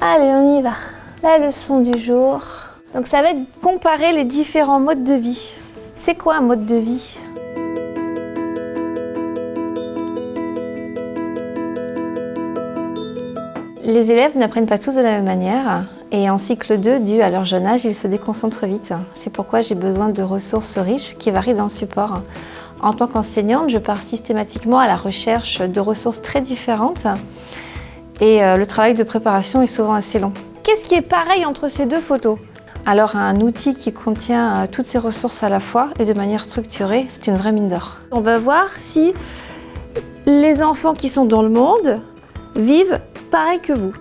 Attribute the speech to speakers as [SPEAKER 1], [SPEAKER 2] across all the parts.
[SPEAKER 1] Allez, on y va. La leçon du jour. Donc ça va être comparer les différents modes de vie. C'est quoi un mode de vie ? Les élèves n'apprennent pas tous de la même manière et en cycle 2, dû à leur jeune âge, ils se déconcentrent vite. C'est pourquoi j'ai besoin de ressources riches qui varient dans le support. En tant qu'enseignante, je pars systématiquement à la recherche de ressources très différentes et le travail de préparation est souvent assez long. Qu'est-ce qui est pareil entre ces deux photos ? Alors un outil qui contient toutes ces ressources à la fois et de manière structurée, c'est une vraie mine d'or. On va voir si les enfants qui sont dans le monde vivent pareil que vous.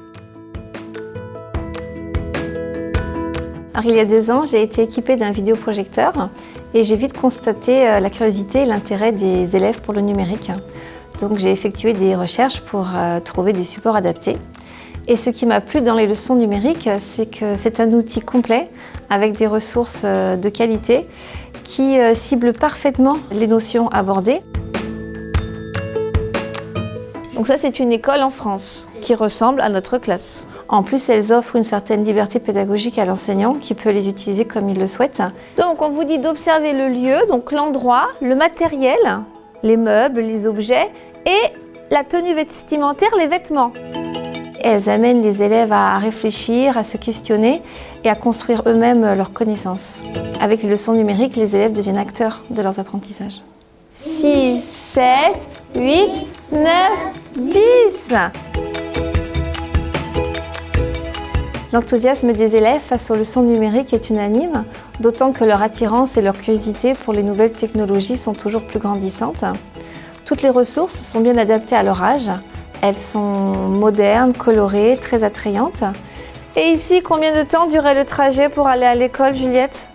[SPEAKER 1] Alors, il y a 2 ans, j'ai été équipée d'un vidéoprojecteur et j'ai vite constaté la curiosité et l'intérêt des élèves pour le numérique. Donc j'ai effectué des recherches pour trouver des supports adaptés. Et ce qui m'a plu dans les leçons numériques, c'est que c'est un outil complet avec des ressources de qualité qui ciblent parfaitement les notions abordées. Donc ça, c'est une école en France qui ressemble à notre classe. En plus, elles offrent une certaine liberté pédagogique à l'enseignant qui peut les utiliser comme il le souhaite. Donc on vous dit d'observer le lieu, donc l'endroit, le matériel, les meubles, les objets et la tenue vestimentaire, les vêtements. Elles amènent les élèves à réfléchir, à se questionner et à construire eux-mêmes leurs connaissances. Avec les leçons numériques, les élèves deviennent acteurs de leurs apprentissages. 6, 7, 8, 9, 10. L'enthousiasme des élèves face aux leçons numériques est unanime, d'autant que leur attirance et leur curiosité pour les nouvelles technologies sont toujours plus grandissantes. Toutes les ressources sont bien adaptées à leur âge. Elles sont modernes, colorées, très attrayantes. Et ici, combien de temps durait le trajet pour aller à l'école, Juliette ?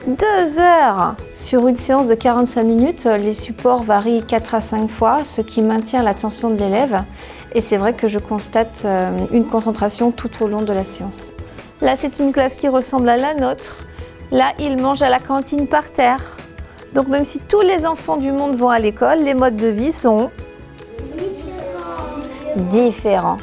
[SPEAKER 1] 2 heures. Sur une séance de 45 minutes, les supports varient 4 à 5 fois, ce qui maintient l'attention de l'élève. Et c'est vrai que je constate une concentration tout au long de la séance. Là, c'est une classe qui ressemble à la nôtre. Là, ils mangent à la cantine par terre. Donc même si tous les enfants du monde vont à l'école, les modes de vie sont différents.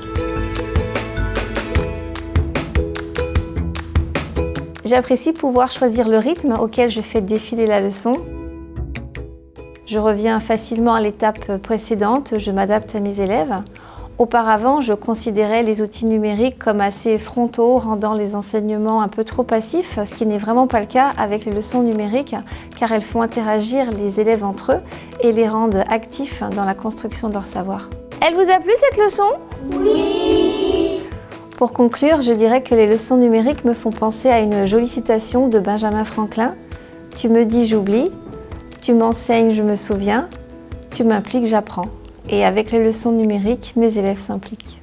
[SPEAKER 1] J'apprécie pouvoir choisir le rythme auquel je fais défiler la leçon. Je reviens facilement à l'étape précédente, je m'adapte à mes élèves. Auparavant, je considérais les outils numériques comme assez frontaux, rendant les enseignements un peu trop passifs, ce qui n'est vraiment pas le cas avec les leçons numériques, car elles font interagir les élèves entre eux et les rendent actifs dans la construction de leur savoir. Elle vous a plu cette leçon ? Oui! Pour conclure, je dirais que les leçons numériques me font penser à une jolie citation de Benjamin Franklin. « Tu me dis j'oublie, tu m'enseignes je me souviens, tu m'impliques j'apprends ». Et avec les leçons numériques, mes élèves s'impliquent.